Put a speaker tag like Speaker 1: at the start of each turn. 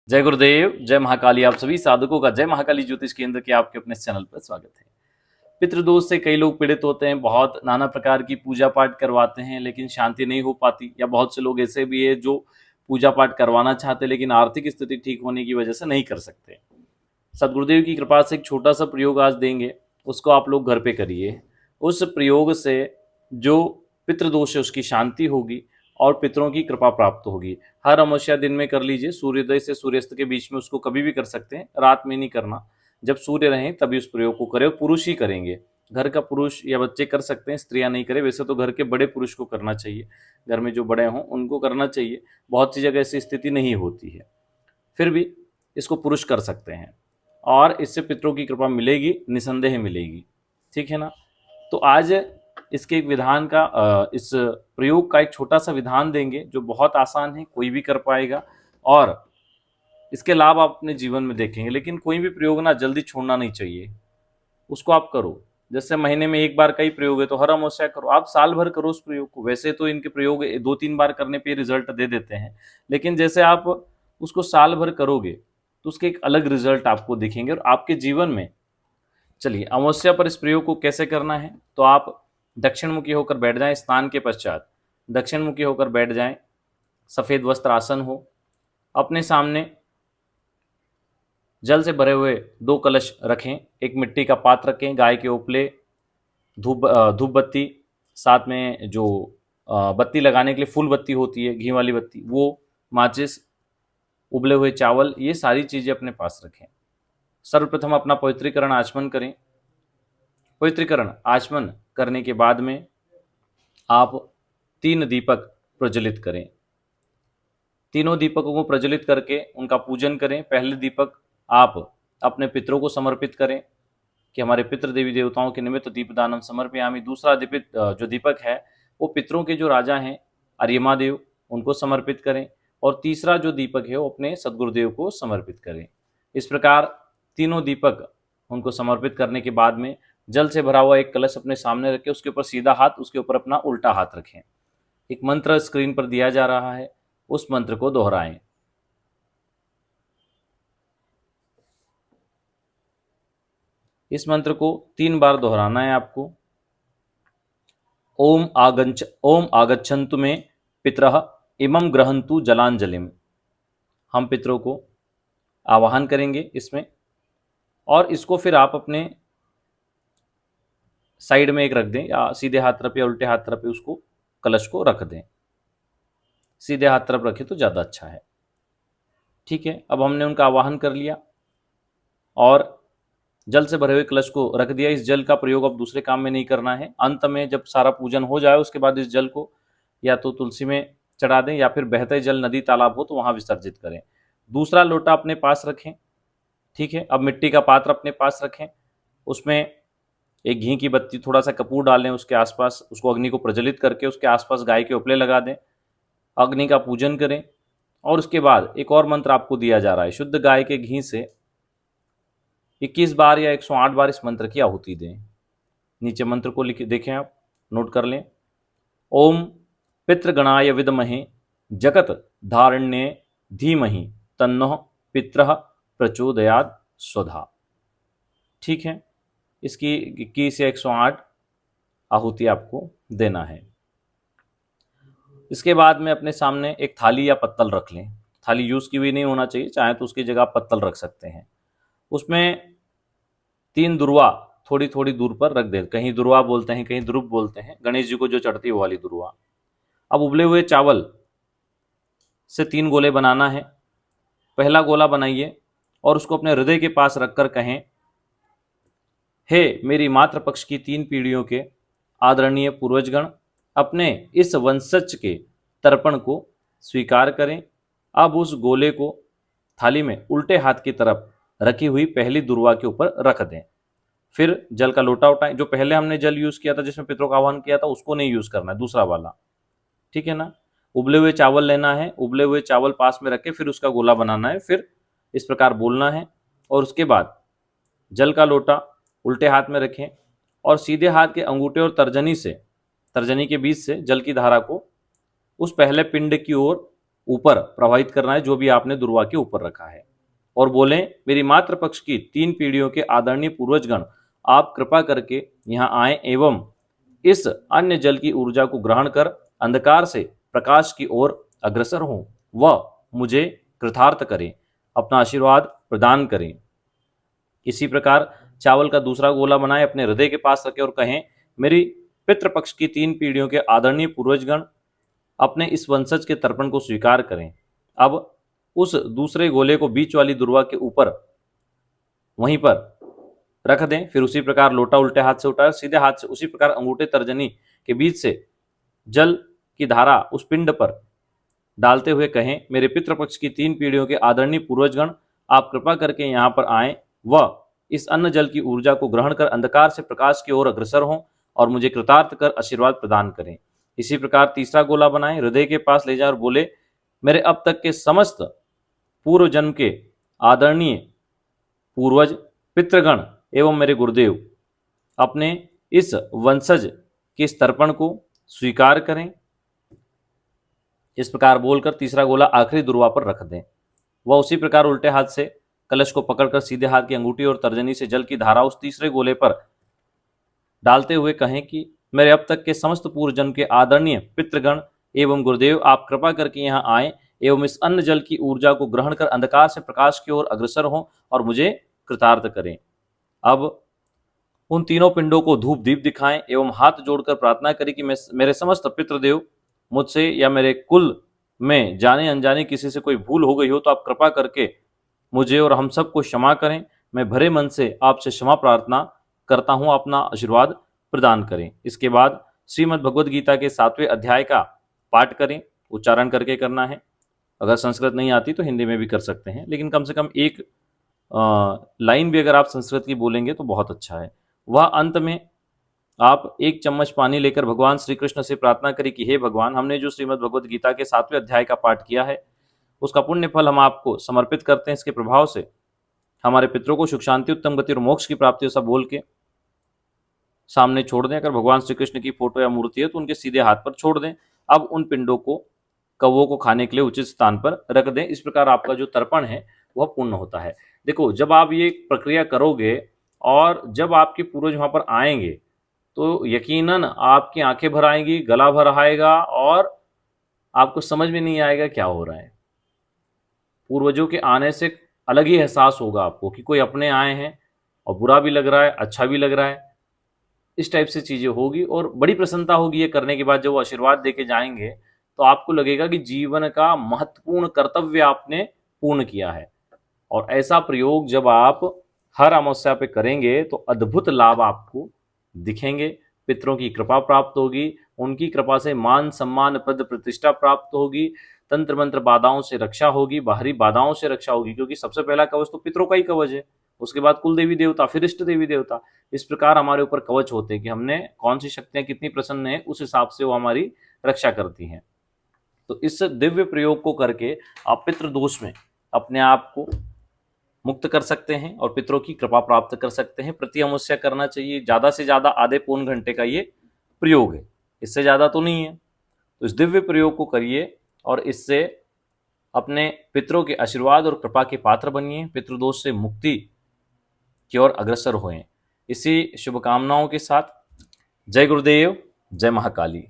Speaker 1: जय गुरुदेव, जय महाकाली। आप सभी साधकों का जय महाकाली ज्योतिष केंद्र के आपके अपने चैनल पर स्वागत है। पितृदोष से कई लोग पीड़ित होते हैं, बहुत नाना प्रकार की पूजा पाठ करवाते हैं लेकिन शांति नहीं हो पाती, या बहुत से लोग ऐसे भी है जो पूजा पाठ करवाना चाहते हैं लेकिन आर्थिक स्थिति ठीक होने की वजह से नहीं कर सकते। सदगुरुदेव की कृपा से एक छोटा सा प्रयोग आज देंगे, उसको आप लोग घर पे करिए। उस प्रयोग से जो पितृदोष है उसकी शांति होगी और पितरों की कृपा प्राप्त होगी। हर अमावस्या दिन में कर लीजिए, सूर्योदय से सूर्यास्त के बीच में उसको कभी भी कर सकते हैं, रात में नहीं करना। जब सूर्य रहें तभी उस प्रयोग को करें, पुरुष ही करेंगे। घर का पुरुष या बच्चे कर सकते हैं, स्त्रियां नहीं करें। वैसे तो घर के बड़े पुरुष को करना चाहिए, घर में जो बड़े हों उनको करना चाहिए। बहुत सी जगह ऐसी स्थिति नहीं होती है, फिर भी इसको पुरुष कर सकते हैं और इससे पितरों की कृपा मिलेगी, निसंदेह मिलेगी। ठीक है ना। तो आज इसके एक विधान का इस प्रयोग का एक छोटा सा विधान देंगे जो बहुत आसान है, कोई भी कर पाएगा और इसके लाभ आप अपने जीवन में देखेंगे। लेकिन कोई भी प्रयोग ना जल्दी छोड़ना नहीं चाहिए, उसको आप करो। जैसे महीने में एक बार का ही प्रयोग है तो हर अमावस्या करो, आप साल भर करो उस प्रयोग को। वैसे तो इनके प्रयोग 2-3 बार करने पे रिजल्ट दे देते हैं, लेकिन जैसे आप उसको साल भर करोगे तो उसके एक अलग रिजल्ट आपको दिखेंगे और आपके जीवन में। चलिए, अमावस्या पर इस प्रयोग को कैसे करना है, तो आप दक्षिण मुखी होकर बैठ जाएं। स्नान के पश्चात दक्षिण मुखी होकर बैठ जाएं, सफ़ेद वस्त्र आसन हो, अपने सामने जल से भरे हुए 2 कलश रखें, एक मिट्टी का पात्र रखें, गाय के उपले, धूप बत्ती, साथ में जो बत्ती लगाने के लिए फूल बत्ती होती है, घी वाली बत्ती, वो, माचिस, उबले हुए चावल, ये सारी चीज़ें अपने पास रखें। सर्वप्रथम अपना पवित्रीकरण आचमन करें। पवित्रीकरण आचमन करने के बाद में आप 3 दीपक प्रज्वलित करें। तीनों दीपकों को प्रज्वलित करके उनका पूजन करें। पहले दीपक आप अपने पितरों को समर्पित करें कि हमारे पितृ देवी देवताओं के निमित्त दीपदानम समर्पयामि। दूसरा जो दीपक है वो पितरों के जो राजा हैं अर्यमा देव, उनको समर्पित करें। और तीसरा जो दीपक है वो अपने सदगुरुदेव को समर्पित करें। इस प्रकार तीनों दीपक उनको समर्पित करने के बाद में जल से भरा हुआ एक कलश अपने सामने रखें, उसके ऊपर सीधा हाथ, उसके ऊपर अपना उल्टा हाथ रखें। एक मंत्र स्क्रीन पर दिया जा रहा है, उस मंत्र को दोहराएं। इस मंत्र को 3 बार दोहराना है आपको। ओम आगच्छन्तु मे पितरः इमं ग्रहन्तु जलांजलिम। हम पितरों को आवाहन करेंगे इसमें, और इसको फिर आप अपने साइड में एक रख दें, या सीधे हाथ तरफ या उल्टे हाथ तरफ उसको कलश को रख दें। सीधे हाथ तरफ रखें तो ज़्यादा अच्छा है। ठीक है, अब हमने उनका आवाहन कर लिया और जल से भरे हुए कलश को रख दिया। इस जल का प्रयोग अब दूसरे काम में नहीं करना है। अंत में जब सारा पूजन हो जाए उसके बाद इस जल को या तो तुलसी में चढ़ा दें या फिर बहते जल नदी तालाब हो तो वहाँ विसर्जित करें। दूसरा लोटा अपने पास रखें। ठीक है, अब मिट्टी का पात्र अपने पास रखें, उसमें एक घी की बत्ती, थोड़ा सा कपूर डालें उसके आसपास, उसको अग्नि को प्रज्वलित करके उसके आसपास गाय के उपले लगा दें, अग्नि का पूजन करें। और उसके बाद एक और मंत्र आपको दिया जा रहा है, शुद्ध गाय के घी से 21 बार या 108 बार इस मंत्र की आहुति दें। नीचे मंत्र को लिख देखें, आप नोट कर लें। ओम पितृगणाय विद्महे जगत धारण्ये धीमहि तन्नः पितरः प्रचोदयात् स्वधा। ठीक है, इसकी 21 या 108 आहुति आपको देना है। इसके बाद में अपने सामने एक थाली या पत्तल रख लें। थाली यूज़ की हुई नहीं होना चाहिए, चाहे तो उसकी जगह आप पत्तल रख सकते हैं। उसमें 3 दुर्वा थोड़ी थोड़ी दूर पर रख दें। कहीं दुर्वा बोलते हैं, कहीं ध्रुव बोलते हैं, गणेश जी को जो चढ़ती है वो वाली दुर्वा। अब उबले हुए चावल से 3 गोले बनाना है। पहला गोला बनाइए और उसको अपने हृदय के पास रखकर कहें, हे मेरी मातृपक्ष की 3 पीढ़ियों के आदरणीय पूर्वजगण, अपने इस वंशज के तर्पण को स्वीकार करें। अब उस गोले को थाली में उल्टे हाथ की तरफ रखी हुई पहली दुर्वा के ऊपर रख दें। फिर जल का लोटा उठाएं। जो पहले हमने जल यूज़ किया था जिसमें पितरों का आह्वान किया था उसको नहीं यूज़ करना है, दूसरा वाला। ठीक है ना। उबले हुए चावल लेना है, उबले हुए चावल पास में रख के फिर उसका गोला बनाना है। फिर इस प्रकार बोलना है और उसके बाद जल का लोटा उल्टे हाथ में रखें और सीधे हाथ के अंगूठे और तर्जनी के बीच से जल की धारा को उस पहले पिंड की ओर ऊपर प्रवाहित करना है, जो भी आपने दुर्वा के ऊपर रखा है। और बोले, मेरी मातृ पक्ष की 3 पीढ़ियों के आदरणीय पूर्वजगण, आप कृपा करके यहाँ आए एवं इस अन्य जल की ऊर्जा को ग्रहण कर अंधकार से प्रकाश की ओर अग्रसर हों व मुझे कृतार्थ करें, अपना आशीर्वाद प्रदान करें। इसी प्रकार चावल का दूसरा गोला बनाए, अपने हृदय के पास रखें और कहें, मेरी पितृपक्ष की 3 पीढ़ियों के आदरणीय पूर्वजगण अपने इस वंशज के तर्पण को स्वीकार करें। अब उस दूसरे गोले को बीच वाली दुर्वा के ऊपर वहीं पर रख दें। फिर उसी प्रकार लोटा उल्टे हाथ से उठाए, सीधे हाथ से उसी प्रकार अंगूठे तर्जनी के बीच से जल की धारा उस पिंड पर डालते हुए कहें, मेरे पितृपक्ष की 3 पीढ़ियों के आदरणीय पूर्वजगण, आप कृपा करके यहाँ पर आएं व इस अन्न जल की ऊर्जा को ग्रहण कर अंधकार से प्रकाश की ओर अग्रसर हों और मुझे कृतार्थ कर आशीर्वाद प्रदान करें। इसी प्रकार तीसरा गोला बनाएं, हृदय के पास ले जाए और बोले, मेरे अब तक के समस्त पूर्व जन्म के आदरणीय पूर्वज पितृगण एवं मेरे गुरुदेव अपने इस वंशज के इस तर्पण को स्वीकार करें। इस प्रकार बोलकर तीसरा गोला आखिरी दुर्वा पर रख दें। वह उसी प्रकार उल्टे हाथ से कलश को पकड़कर सीधे हाथ की अंगूठी और तर्जनी से जल की धारा उस तीसरे गोले पर डालते हुए कहें कि मेरे अब तक के समस्त पूर्व जन्म के आदरणीय पितृगण एवं गुरुदेव, आप कृपा करके यहाँ आए एवं इस अन्न जल की ऊर्जा को ग्रहण कर अंधकार से प्रकाश की ओर अग्रसर हों और मुझे कृतार्थ करें। अब उन तीनों पिंडों को धूप दीप दिखाएं एवं हाथ जोड़कर प्रार्थना करें कि मेरे समस्त पितृदेव, मुझसे या मेरे कुल में जाने अनजाने किसी से कोई भूल हो गई हो तो आप कृपा करके मुझे और हम सबको क्षमा करें। मैं भरे मन से आपसे क्षमा प्रार्थना करता हूँ, अपना आशीर्वाद प्रदान करें। इसके बाद श्रीमद् भगवद गीता के 7वें अध्याय का पाठ करें, उच्चारण करके करना है। अगर संस्कृत नहीं आती तो हिंदी में भी कर सकते हैं, लेकिन कम से कम एक लाइन भी अगर आप संस्कृत की बोलेंगे तो बहुत अच्छा है। वह अंत में आप 1 चम्मच पानी लेकर भगवान श्री कृष्ण से प्रार्थना करें कि हे भगवान, हमने जो श्रीमद् भगवद गीता के 7वें अध्याय का पाठ किया है उसका पुण्य फल हम आपको समर्पित करते हैं। इसके प्रभाव से हमारे पितरों को सुख शांति, उत्तम गति और मोक्ष की प्राप्ति हो, सब बोल के सामने छोड़ दें। अगर भगवान श्री कृष्ण की फोटो या मूर्ति है तो उनके सीधे हाथ पर छोड़ दें। अब उन पिंडों को कौवों को खाने के लिए उचित स्थान पर रख दें। इस प्रकार आपका जो तर्पण है वह पूर्ण होता है। देखो, जब आप ये प्रक्रिया करोगे और जब आपके पूर्वज वहां पर आएंगे तो यकीनन आपकी आंखें भर आएंगी, गला भर आएगा और आपको समझ में नहीं आएगा क्या हो रहा है। पूर्वजों के आने से अलग ही एहसास होगा आपको कि कोई अपने आए हैं और बुरा भी लग रहा है, अच्छा भी लग रहा है। इस टाइप से चीज़ें होगी और बड़ी प्रसन्नता होगी ये करने के बाद। जब वो आशीर्वाद देके जाएंगे तो आपको लगेगा कि जीवन का महत्वपूर्ण कर्तव्य आपने पूर्ण किया है। और ऐसा प्रयोग जब आप हर अमावस्या पे करेंगे तो अद्भुत लाभ आपको दिखेंगे। पितरों की कृपा प्राप्त होगी, उनकी कृपा से मान सम्मान पद प्रतिष्ठा प्राप्त होगी, तंत्र मंत्र बाधाओं से रक्षा होगी, बाहरी बाधाओं से रक्षा होगी, क्योंकि सबसे पहला कवच तो पितरों का ही कवच है। उसके बाद कुल देवी देवता, फिर इष्ट देवी देवता। इस प्रकार हमारे ऊपर कवच होते हैं कि हमने कौन सी शक्तियां कितनी प्रसन्न है, उस हिसाब से वो हमारी रक्षा करती हैं। तो इस दिव्य प्रयोग को करके आप पितृदोष में अपने आप को मुक्त कर सकते हैं और पितरों की कृपा प्राप्त कर सकते हैं। प्रति अमावस्या करना चाहिए, ज़्यादा से ज़्यादा आधे पौन घंटे का ये प्रयोग है, इससे ज़्यादा तो नहीं है। तो इस दिव्य प्रयोग को करिए और इससे अपने पितरों के आशीर्वाद और कृपा के पात्र बनिए, पितृदोष से मुक्ति की ओर अग्रसर होएं। इसी शुभकामनाओं के साथ जय गुरुदेव, जय महाकाली।